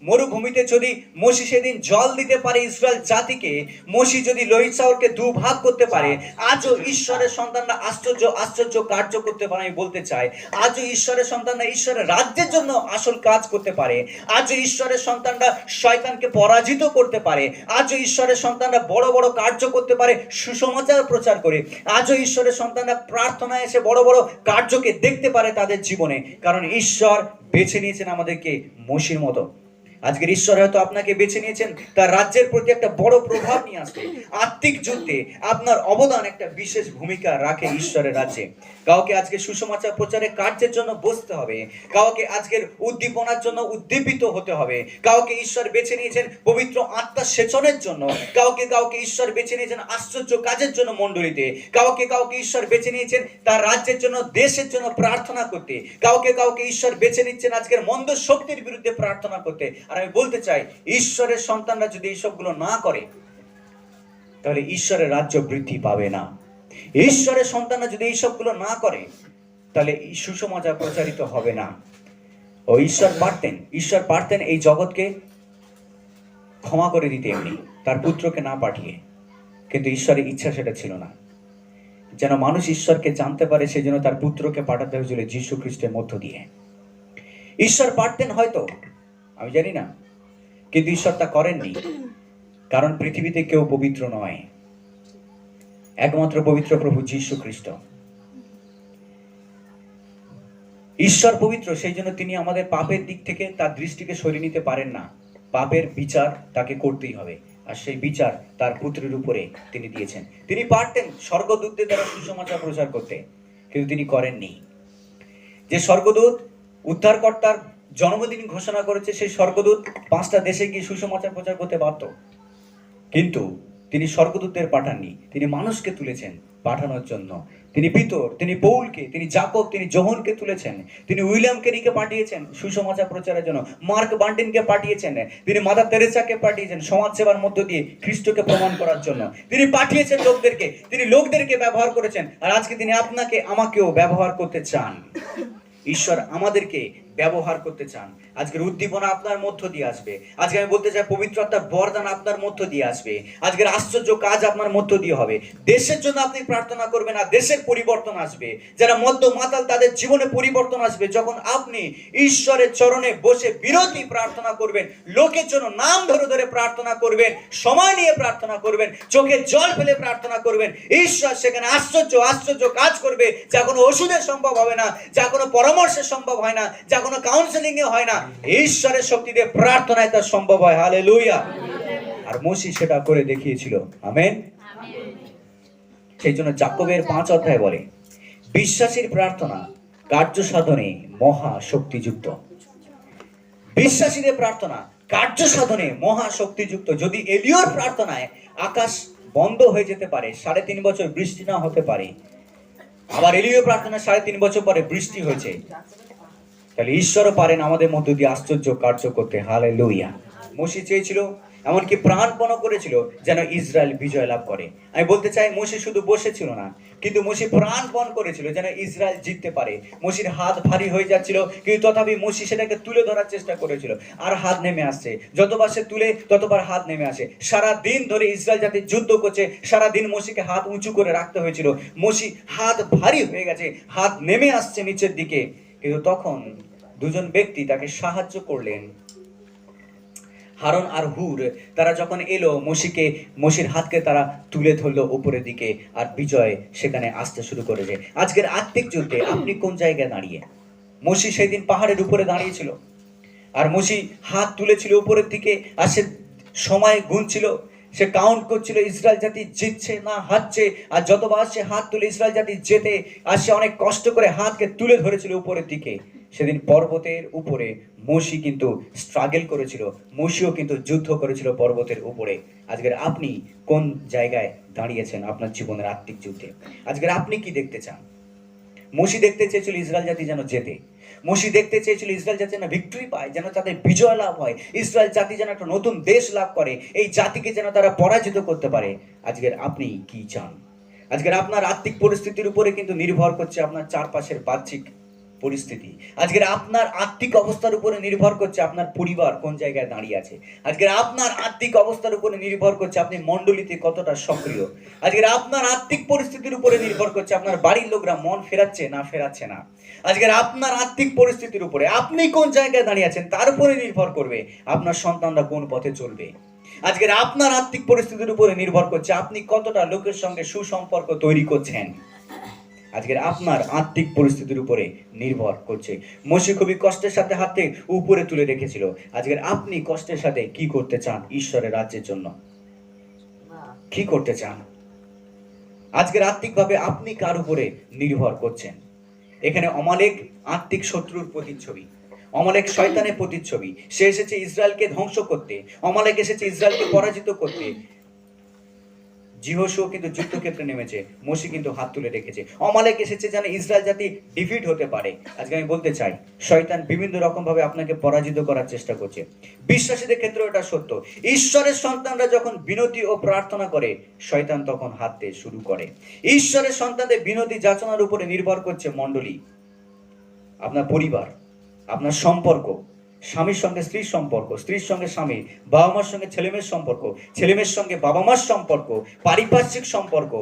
মরুভূমিতে যদি মোশি সেদিন জল দিতে পারে ইসরায়েল জাতিকে, মোশি যদি লোহিত সাগরকে দুভাগ করতে পারে, আজও ঈশ্বরের সন্তানরা আশ্চর্য আশ্চর্য কার্য করতে পারে। আমি বলতে চাই, আজও ঈশ্বরের সন্তানরা ঈশ্বরের রাজ্যের জন্য আসল কাজ করতে পারে। আজও ঈশ্বরের সন্তানরা শয়তানকে পরাজিত করতে পারে। আজও ঈশ্বরের সন্তানরা বড় বড় কার্য করতে পারে সুসমাচার প্রচার করে। আজও ঈশ্বরের সন্তানরা প্রার্থনায় এসে বড় বড় কার্যকে দেখতে পারে তাদের জীবনে, কারণ ঈশ্বর বেছে নিয়েছেন আমাদেরকে মোশির মতো। আজকের ঈশ্বর হয়তো আপনাকে বেছে নিয়েছেন তার রাজ্যের প্রতি একটা বড় প্রভাব নিয়ে আসতে। আত্মিক যুদ্ধে আপনার অবদান একটা বিশেষ ভূমিকা রাখে ঈশ্বরের রাজ্যে। কাউকে আজকে সুসমাচার প্রচারের কার্যের জন্য বসতে হবে, কাউকে আজকের উদ্দীপনার জন্য উদ্দীপিত হতে হবে, কাউকে ঈশ্বর বেছে নিয়েছেন পবিত্র আত্মা সেচনের জন্য, কাউকে কাউকে ঈশ্বর বেছে নিয়েছেন আশ্চর্য কাজের জন্য মণ্ডলীতে, কাউকে কাউকে ঈশ্বর বেছে নিয়েছেন তার রাজ্যের জন্য দেশের জন্য প্রার্থনা করতে, কাউকে কাউকে ঈশ্বর বেছে নিচ্ছেন আজকের মন্দ শক্তির বিরুদ্ধে প্রার্থনা করতে। আর আমি বলতে চাই, ঈশ্বরের সন্তানরা যদি এইসবগুলো না করে তাহলে ঈশ্বরের রাজ্য বৃদ্ধি পাবে না। ঈশ্বরের সন্তানরা যদি এইসবগুলো না করে তাহলে সুসমাচার প্রচারিত হবে না। ও ঈশ্বর পারতেন এই জগৎকে ক্ষমা করে দিতে এমনি তার পুত্রকে না পাঠিয়ে, কিন্তু ঈশ্বরের ইচ্ছা সেটা ছিল না। যেন মানুষ ঈশ্বরকে জানতে পারে সেই জন্য তার পুত্রকে পাঠাতে হয়েছিল যীশু খ্রিস্টের মধ্য দিয়ে। ঈশ্বর পারতেন হয়তো, আমি জানি না, কিন্তু ঈশ্বর তা করেননি, কারণ পৃথিবীতে কেউ পবিত্র নয়, একমাত্র পবিত্র প্রভু যীশু খ্রিস্ট। ঈশ্বর পবিত্র, সেই জন্য তিনি আমাদের পাপের দিক থেকে তার দৃষ্টিকে সরিয়ে নিতে পারেন না। পাপের বিচার তাকে করতেই হবে, আর সেই বিচার তার পুত্রের উপরে তিনি দিয়েছেন। তিনি পারতেন স্বর্গদূতদের দ্বারা সুসমাচার প্রচার করতে, কিন্তু তিনি করেননি। যে স্বর্গদূত উদ্ধারকর্তার জন্মদিন ঘোষণা করেছে, সেই স্বর্গদূত 5টা দেশে গিয়ে সুসমাচার প্রচার করতে পারত, কিন্তু তিনি স্বর্গদূতদের পাঠাননি। তিনি মানুষকে তুলেছেন পাঠানোর জন্য। তিনি পিতর, তিনি পৌলকে, তিনি জাকব, তিনি যোহনকে তুলেছেন। তিনি উইলিয়াম কেরিকে পাঠিয়েছেন সুসমাচার প্রচারের জন্য, মার্ক বান্টিনকে পাঠিয়েছেন, তিনি মাদার তেরেসাকে পাঠিয়েছেন সমাজ সেবার মধ্য দিয়ে খ্রিস্টকে প্রমাণ করার জন্য। তিনি পাঠিয়েছেন লোকদেরকে, তিনি লোকদেরকে ব্যবহার করেছেন, আর আজকে তিনি আপনাকে আমাকেও ব্যবহার করতে চান। ঈশ্বর আমাদেরকে ব্যবহার করতে চান। আজকের উদ্দীপনা আপনার মধ্য দিয়ে আসবে। আজকে আমি বলতে চাই, পবিত্র আত্মার বরদান আপনার মধ্য দিয়ে আসবে। আজকের আশ্চর্য কাজ আপনার মধ্য দিয়ে হবে। দেশের জন্য আপনি প্রার্থনা করবেন, আর দেশের পরিবর্তন আসবে। যারা মদ্য মাতাল তাদের জীবনে পরিবর্তন আসবে যখন আপনি ঈশ্বরের চরণে বসে বিরতি প্রার্থনা করবেন, লোকের জন্য নাম ধরে ধরে প্রার্থনা করবেন, সময় নিয়ে প্রার্থনা করবেন, চোখে জল ফেলে প্রার্থনা করবেন। ঈশ্বর সেখানে আশ্চর্য আশ্চর্য কাজ করবে, যা কোনো ওষুধে সম্ভব হবে না, যা কোনো পরামর্শে সম্ভব হয় না, যা কোনো কাউন্সেলিং এ হয় না। ঈশ্বরের শক্তি দিয়ে প্রার্থনায় তা সম্ভব হয়। হালেলুয়া। আর মোশি সেটা করে দেখিয়েছিল। আমেন। সেই জন্য যাকবের 5 অধ্যায় বলে, বিশ্বাসীর প্রার্থনা কার্য সাধনে মহা শক্তিযুক্ত। বিশ্বাসীদের প্রার্থনা কার্য সাধনে মহা শক্তিযুক্ত। যদি এলিয়র প্রার্থনায় আকাশ বন্ধ হয়ে যেতে পারে, 3.5 বছর বৃষ্টি না হতে পারে, আবার এলিয় প্রার্থনা 3.5 বছর পরে বৃষ্টি হয়েছে, তাহলে ঈশ্বরও পারেন আমাদের মধ্য দিয়ে আশ্চর্য কার্য করতে। হালেলুয়া। মোশি চেয়েছিল, এমনকি প্রাণপণ করেছিল যেন ইসরায়েল বিজয় লাভ করে। আমি বলতে চাই, মোশি শুধু বসেছিল না, কিন্তু মোশি প্রাণপণ করেছিল যেন ইসরায়েল জিততে পারে। মোশির হাত ভারী হয়ে যাচ্ছিল, কিন্তু তথাপি মোশি সেটাকে তুলে ধরার চেষ্টা করেছিল, আর হাত নেমে আসছে। যতবার সে তুলে ততবার হাত নেমে আসে। সারা দিন ধরে ইসরায়েল জাতি যুদ্ধ করছে, সারা দিন মোশিকে হাত উঁচু করে রাখতে হয়েছিল। মোশি হাত ভারী হয়ে গেছে, হাত নেমে আসছে নিচের দিকে, কিন্তু তখন দুজন ব্যক্তি তাকে সাহায্য করলেন। হারন আর হুর, তারা যখন এলো, মোশির হাতকে তারা তুলে ধরলো উপরের দিকে, আর বিজয় সেখানে আসতে শুরু করেছে। আজকের আত্মিক যুদ্ধে আপনি কোন জায়গায় দাঁড়িয়ে? মোশি সেই দিন পাহাড়ের উপরে দাঁড়িয়েছিল, আর মোশি হাত তুলেছিল উপরের দিকে, আর সে সময় গুনছিল, সে কাউন্ট করছিল ইসরায়েল জাতি জিতছে না হারছে। আর যতবার সে হাত তুলে ইসরায়েল জাতি জেতে, আর সে অনেক কষ্ট করে হাতকে তুলে ধরেছিল উপরের দিকে। সেদিন পর্বতের উপরে মোশি কিন্তু স্ট্রাগল করেছিল, মোশিও কিন্তু যুদ্ধ করেছিল পর্বতের উপরে। আজকের আপনি কোন জায়গায় দাঁড়িয়েছেন আপনার জীবনের আত্মিক যুদ্ধে? আজকের আপনি কি দেখতে চান? মোশি দেখতে চেয়েছিল ইসরায়েল জাতি যেন জেতে, মোশি দেখতে চেয়েছিল ইসরায়েল জাতি যেন ভিক্টরি পায়, যেন তাদের বিজয় লাভ হয়, ইসরায়েল জাতি যেন একটা নতুন দেশ লাভ করে, এই জাতিকে যেন তারা পরাজিত করতে পারে। আজকের আপনি কি চান? আজকের আপনার আত্মিক পরিস্থিতির উপরে কিন্তু নির্ভর করছে আপনার চারপাশের বাহ্যিক পরিস্থিতি। আজকের আপনার আর্থিক অবস্থার উপরে নির্ভর করছে আপনার পরিবার কোন জায়গায় দাঁড়িয়ে আছে। আজকের আপনার আর্থিক অবস্থার উপরে নির্ভর করছে আপনি মণ্ডলীতে কতটা সক্রিয়। আজকের আপনার আর্থিক পরিস্থিতির উপরে নির্ভর করছে আপনার বাড়ির লোকরা মন ফেরাচ্ছে না ফেরাচ্ছে না। আজকের আপনার আর্থিক পরিস্থিতির উপরে আপনি কোন জায়গায় দাঁড়িয়ে আছেন তার উপরে নির্ভর করবে আপনার সন্তানরা কোন পথে চলবে। আজকের আপনার আর্থিক পরিস্থিতির উপরে নির্ভর করছে আপনি কতটা লোকের সঙ্গে সুসম্পর্ক তৈরি করছেন। আজকের আপনার আর্থিক পরিস্থিতির উপরে নির্ভর করছে। মোশে খুবই কষ্টের সাথে হাতে উপরে তুলে রেখেছিল। আজকের আপনি কষ্টের সাথে কি করতে চান ঈশ্বরের রাজ্যের জন্য? কি করতে চান? আজকের আর্থিকভাবে আপনি কার উপরে নির্ভর করছেন? এখানে অমালেক আর্থিক শত্রুর প্রতিচ্ছবি, অমালেক শয়তানের প্রতিচ্ছবি। সে এসেছে ইসরায়েলকে ধ্বংস করতে, অমালেক এসেছে ইসরায়েলকে পরাজিত করতে। জিহোশু কিন্তু যুদ্ধক্ষেত্রে নেমেছে, মোশে কিন্তু হাত তুলে রেখেছে। অমালেক এসেছে যেন ইসরায়েল জাতি ডিফিট হতে পারে। আজকে আমি বলতে চাই শয়তান বিভিন্ন রকম ভাবে আপনাকে পরাজিত করার চেষ্টা করছে। বিশ্বাসীদের ক্ষেত্রে এটা সত্য। ঈশ্বরের সন্তানরা যখন বিনতি ও প্রার্থনা করে শয়তান তখন হাত দিয়ে শুরু করে। ঈশ্বরের সন্তানদের বিনতি যাচনার উপরে নির্ভর করছে মণ্ডলী, আপনার পরিবার, আপনার সম্পর্ক, স্বামীর সঙ্গে স্ত্রীর সম্পর্ক, স্ত্রীর সঙ্গে স্বামী, বাবা মার সঙ্গে ছেলেমেয়ের সম্পর্ক, ছেলেমেয়ের সঙ্গে বাবা মার সম্পর্ক, পারিপার্শ্বিক সম্পর্ক,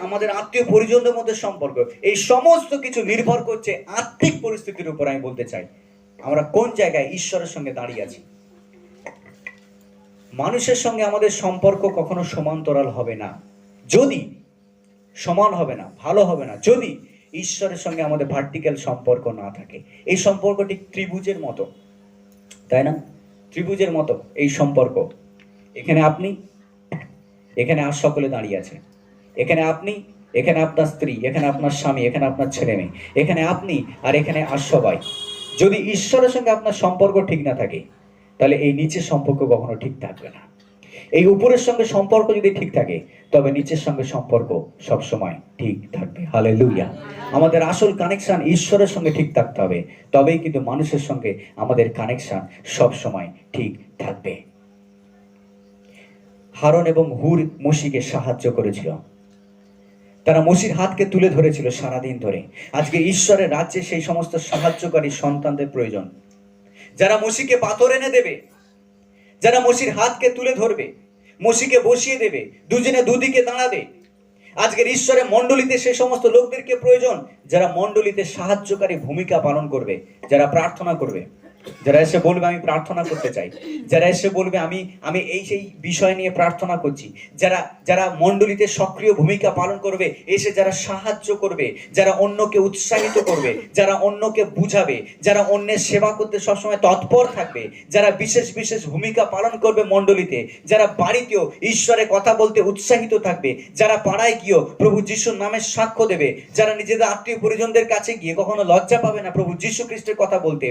আমাদের আত্মীয় পরিজনদের মধ্যে সম্পর্ক। এই সমস্ত কিছু নির্ভর করছে আর্থিক পরিস্থিতির উপর। আমি বলতে চাই আমরা কোন জায়গায় ঈশ্বরের সঙ্গে দাঁড়িয়ে আছি। মানুষের সঙ্গে আমাদের সম্পর্ক কখনো সমান্তরাল হবে না, যদি সমান হবে না, ভালো হবে না, যদি ঈশ্বরের সঙ্গে আমাদের ভার্টিক্যাল সম্পর্ক না থাকে। এই সম্পর্কটি ত্রিভুজের মতো, তাই না? ত্রিভুজের মতো এই সম্পর্ক। এখানে আপনি, এখানে আর সকলে দাঁড়িয়ে আছে। এখানে আপনি, এখানে আপনার স্ত্রী, এখানে আপনার স্বামী, এখানে আপনার ছেলে মেয়ে, এখানে আপনি, আর এখানে আর সবাই। যদি ঈশ্বরের সঙ্গে আপনার সম্পর্ক ঠিক না থাকে তাহলে এই নিচের সম্পর্ক কখনো ঠিক থাকবে না। এই উপরের সঙ্গে সম্পর্ক যদি ঠিক থাকে তবে নিচের সঙ্গে সম্পর্ক সব সময় ঠিক থাকবে। হালেলুয়া। আমাদের আসল কানেকশন ঈশ্বরের সঙ্গে ঠিক থাকতে হবে, তবেই কিন্তু মানুষের সঙ্গে আমাদের কানেকশন সব সময় ঠিক থাকবে। হারন এবং হুর মোশিকে সাহায্য করেছিল, তারা মোশির হাতকে তুলে ধরেছিল সারাদিন ধরে। আজকে ঈশ্বরের রাজ্যে সেই সমস্ত সাহায্যকারী সন্তানদের প্রয়োজন, যারা মোশিকে পাথর এনে দেবে, যারা মোশির হাতকে তুলে ধরবে, মোশিকে বসিয়ে দেবে, দুজনে দুদিকে দাঁড়াবে। আজকের ঈশ্বরের মণ্ডলীতে সেই সমস্ত লোকদেরকে প্রয়োজন যারা মণ্ডলীতে সাহায্যকারী ভূমিকা পালন করবে, যারা প্রার্থনা করবে, যারা এসে বলবে আমি প্রার্থনা করতে চাই, যারা এসে বলবে আমি এই সেই বিষয় নিয়ে প্রার্থনা করছি, যারা মণ্ডলীতে সক্রিয় ভূমিকা পালন করবে, এসে যারা সাহায্য করবে, যারা অন্যকে উৎসাহিত করবে, যারা অন্যকে বুঝাবে, যারা অন্যের সেবা করতে সবসময় তৎপর থাকবে, যারা বিশেষ বিশেষ ভূমিকা পালন করবে মণ্ডলীতে, যারা বাড়িতেও ঈশ্বরের কথা বলতে উৎসাহিত থাকবে, যারা পাড়ায় গিয়েও প্রভু যিশুর নামে সাক্ষ্য দেবে, যারা নিজেদের আত্মীয় পরিজনদের কাছে গিয়ে কখনো লজ্জা পাবে না প্রভু যিশু খ্রিস্টের কথা বলতে,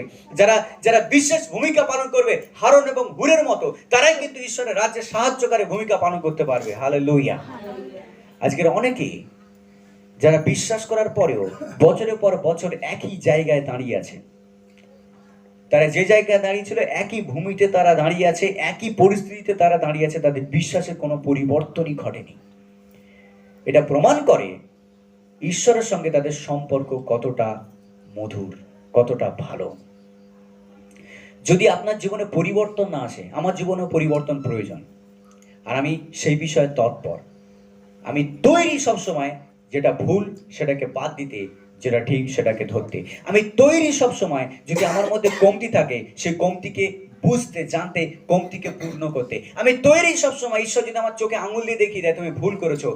যারা বিশেষ ভূমিকা পালন করবে হারন এবং হুরের মতো, তারাই কিন্তু ঈশ্বরের রাজ্যে সাহায্যকারী ভূমিকা পালন করতে পারবে। হালেলুয়া। আজকের অনেকেই যারা বিশ্বাস করার পরেও বছরের পর বছর একই জায়গায় দাঁড়িয়ে আছে, তারা যে জায়গায় দাঁড়িয়ে ছিল একই ভূমিতে তারা দাঁড়িয়ে আছে, একই পরিস্থিতিতে তারা দাঁড়িয়ে আছে, তাদের বিশ্বাসের কোনো পরিবর্তনই ঘটেনি। এটা প্রমাণ করে ঈশ্বরের সঙ্গে তাদের সম্পর্ক কতটা মধুর, কতটা ভালো। যদি আপনার জীবনে পরিবর্তন না আসে, আমার জীবনেও পরিবর্তন প্রয়োজন, আর আমি সেই বিষয়ে তৎপর। আমি তৈরি সবসময় যেটা ভুল সেটাকে বাদ দিতে, যেটা ঠিক সেটাকে ধরতে। আমি তৈরি সবসময় যদি আমার মধ্যে কমতি থাকে সেই কমতিকে বুঝতে, জানতে, কমতিকে পূর্ণ করতে। আমি তৈরি সবসময়, ঈশ্বর যদি আমার চোখে আঙুল দিয়ে দেখিয়ে দেয় তুমি ভুল করেছো,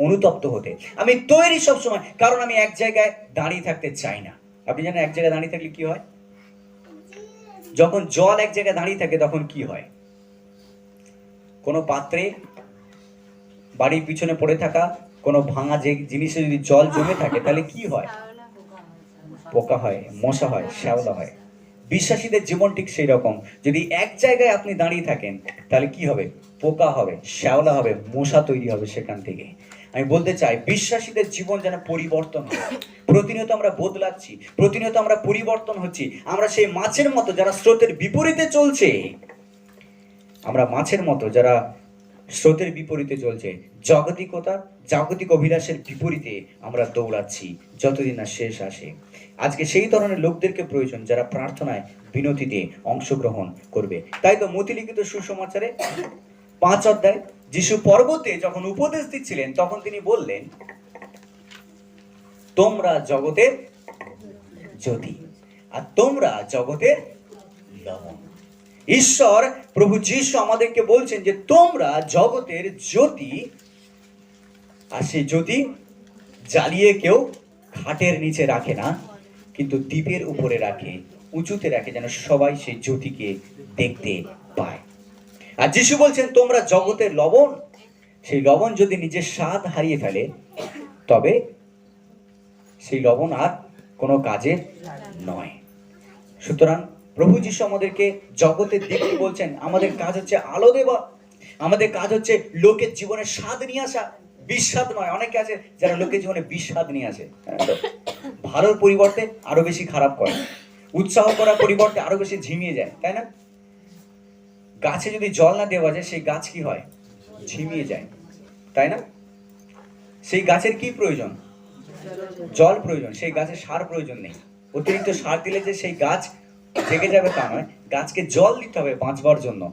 অনুতপ্ত হতে। আমি তৈরি সবসময়, কারণ আমি এক জায়গায় দাঁড়িয়ে থাকতে চাই না। আপনি জানেন এক জায়গায় দাঁড়িয়ে থাকলে কি হয়? যখন জল এক জায়গায় দাঁড়িয়ে থাকে তখন কি হয়? কোনো পাত্রে বাড়ির পিছনে পড়ে থাকা কোনো ভাঙা যে জিনিসে যদি জল জমে থাকে তাহলে কি হয়? পোকা হয়, মশা হয়, শ্যাওলা হয়। বিশ্বাসীদের জীবন ঠিক সেই রকম। যদি এক জায়গায় আপনি দাঁড়িয়ে থাকেন তাহলে কি হবে? পোকা হবে, শ্যাওলা হবে, মশা তৈরি হবে সেখান থেকে। আমি বলতে চাই বিশ্বাসীদের জীবন যেন পরিবর্তন হয়। প্রতিনিয়ত আমরা বদলাচ্ছি, প্রতিনিয়ত আমরা পরিবর্তন হচ্ছি। আমরা সেই মাছের মতো যারা স্রোতের বিপরীতে চলছে, আমরা মাছের মতো যারা স্রোতের বিপরীতে চলছে, জাগতিক অভিলাষের বিপরীতে আমরা দৌড়াচ্ছি যতদিন না শেষ আসে। আজকে সেই ধরনের লোকদেরকে প্রয়োজন যারা প্রার্থনায় বিনতিতে অংশগ্রহণ করবে। তাই তো মথিলিখিত সুসমাচারে 5 অধ্যায় যিশু পর্বতে যখন উপদেশ দিচ্ছিলেন তখন তিনি বললেন, তোমরা জগতের জ্যোতি আর তোমরা জগতের লবণ। ঈশ্বর প্রভু যীশু আমাদেরকে বলছেন যে তোমরা জগতের জ্যোতি, আর সেই জ্যোতি জ্বালিয়ে কেউ খাটের নিচে রাখে না, কিন্তু দ্বীপের উপরে রাখে, উঁচুতে রাখে, যেন সবাই সেই জ্যোতিকে দেখতে পায়। আর যীশু বলছেন তোমরা জগতের লবণ। সেই লবণ যদি নিজের স্বাদ হারিয়ে ফেলে তবে সেই লবণ আর কোনো কাজে নয়। সুতরাং প্রভু যীশু আমাদেরকে জগতের দিকে বলছেন, আমাদের কাজ হচ্ছে আলো দেওয়া, আমাদের কাজ হচ্ছে লোকের জীবনে স্বাদ নিয়ে আসা, বিস্বাদ নয়। অনেকে আছে যারা লোকের জীবনে বিস্বাদ নিয়ে আসে, ভালোর পরিবর্তে আরো বেশি খারাপ করে, উৎসাহ করার পরিবর্তে আরো বেশি ঝিমিয়ে যায়, তাই না? গাছে যদি জল না দেওয়া যায় সেই গাছ কি হয়? ঝিমিয়ে যায়, তাই না? সেই গাছের কি প্রয়োজন? জল প্রয়োজন। সেই গাছের সার প্রয়োজন নেই। অতিরিক্ত সার দিলে যে সেই গাছ জেগে যাবে তা নয়, গাছকে জল দিতে হবে বাঁচবার জন্য।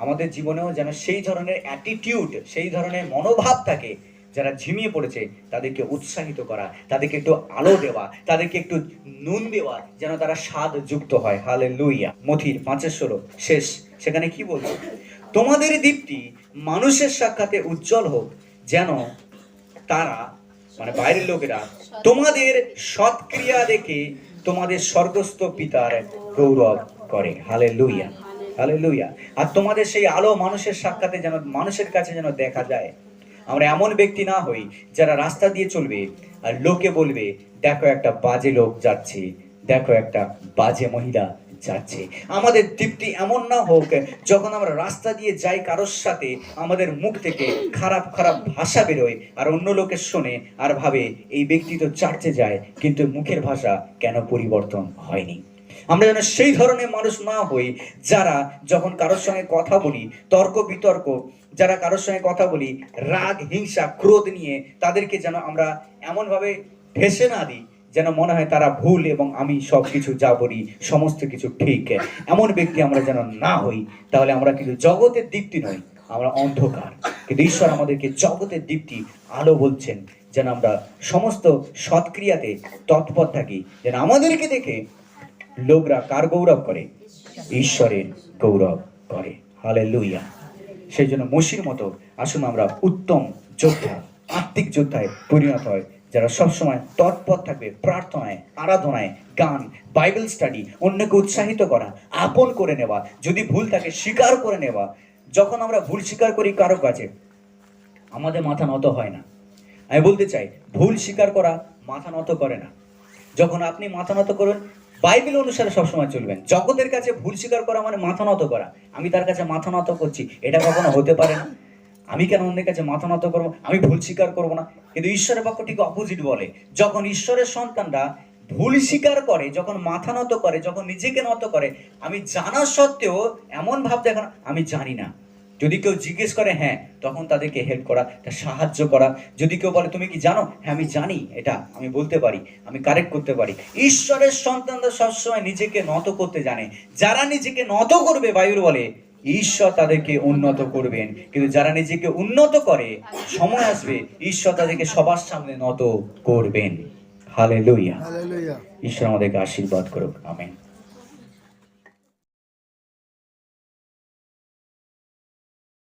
আমাদের জীবনেও যেন সেই ধরনের অ্যাটিটিউড, সেই ধরনের মনোভাব থাকে। যারা ঝিমিয়ে পড়েছে তাদেরকে উৎসাহিত করা, তাদেরকে একটু আলো দেওয়া, তাদেরকে একটু নুন দেওয়া, যেন তারা স্বাদ যুক্ত হয়। হালেলুয়া। মথির 5:16 শেষ, সেখানে কি বলছে? তোমাদের দীপ্তি মানুষের সাক্ষাতে উজ্জ্বল হোক, যেন তারা, মানে বাইরের লোকেরা, তোমাদের সৎক্রিয়া দেখে তোমাদের স্বর্গস্থ পিতার গৌরব করে। Hallelujah, hallelujah. আর তোমাদের সেই আলো মানুষের সাক্ষাতে যেন, মানুষের কাছে যেন দেখা যায়। আমরা এমন ব্যক্তি না হই যারা রাস্তা দিয়ে চলবে আর লোকে বলবে, দেখো একটা বাজে লোক যাচ্ছে, দেখো একটা বাজে মহিলা যাচ্ছে। আমাদের দীপ্তি এমন না হোক যখন আমরা রাস্তা দিয়ে যাই কারোর সাথে আমাদের মুখ থেকে খারাপ খারাপ ভাষা বেরোয় আর অন্য লোকে শোনে আর ভাবে এই ব্যক্তি তো চার্চে যায় কিন্তু মুখের ভাষা কেন পরিবর্তন হয়নি। আমরা যেন সেই ধরনের মানুষ না হই যারা যখন কারোর সঙ্গে কথা বলি, তর্ক বিতর্ক, যারা কারোর সঙ্গে কথা বলি রাগ, হিংসা, ক্রোধ নিয়ে, তাদেরকে যেন আমরা এমনভাবে ঠেসে না দিই যেন মনে হয় তারা ভুল এবং আমি সবকিছু যা বলি সমস্ত কিছু ঠিক। এমন ব্যক্তি আমরা যেন না হই। তাহলে আমরা কিন্তু জগতের দীপ্তি নই, আমরা অন্ধকার। কিন্তু ঈশ্বর আমাদেরকে জগতের দীপ্তি, আলো বলছেন, যেন আমরা সমস্ত সৎক্রিয়াতে তৎপর থাকি, যেন আমাদেরকে দেখে লোকরা কার গৌরব করে? ঈশ্বরের গৌরব করে। হালেলুয়া। সেই জন্য মসির মতো আসুন আমরা উত্তম যোদ্ধা, আত্মিক যোদ্ধায় পরিণত হয়, যারা সবসময় তৎপর থাকবে প্রার্থনায়, আরাধনায়, গান, বাইবেল স্টাডি, অন্যকে উৎসাহিত করা, আপন করে নেওয়া, যদি ভুল থাকে স্বীকার করে নেওয়া। যখন আমরা ভুল স্বীকার করি কারো কাছে, আমাদের মাথা নত হয় না। আমি বলতে চাই, ভুল স্বীকার করা মাথা নত করে না। যখন আপনি মাথা নত করুন, বাইবেল অনুসারে সবসময় চলবেন। জগতের কাছে ভুল স্বীকার করা মানে মাথা নত করা। আমি তার কাছে মাথা নত করছি, এটা কখনো হতে পারে না। আমি কেন অন্যের কাছে মাথা নত করবো? আমি ভুল স্বীকার করবো না। কিন্তু ঈশ্বরের পক্ষ ঠিক অপোজিট বলে, যখন ঈশ্বরের সন্তানরা ভুল স্বীকার করে, যখন মাথা নত করে, যখন নিজেকে নত করে, আমি জানা সত্ত্বেও এমন ভাব দেখানো আমি জানি না। যদি কেউ জিজ্ঞেস করে, হ্যাঁ, তখন তাদেরকে হেল্প করা, সাহায্য করা। যদি কেউ বলে তুমি কি জানো, হ্যাঁ আমি জানি, এটা আমি বলতে পারি, আমি কারেক্ট করতে পারি। ঈশ্বরের সন্তানরা সবসময় নিজেকে নত করতে জানে। যারা নিজেকে নত করবে, বাইবেল বলে ঈশ্বর তাদেরকে উন্নত করবেন। কিন্তু যারা নিজেকে উন্নত করে, সময় আসবে ঈশ্বর তাদেরকে সবার সামনে নত করবেন। হালেলুয়া। ঈশ্বর আমাদেরকে আশীর্বাদ করুক। আমেন।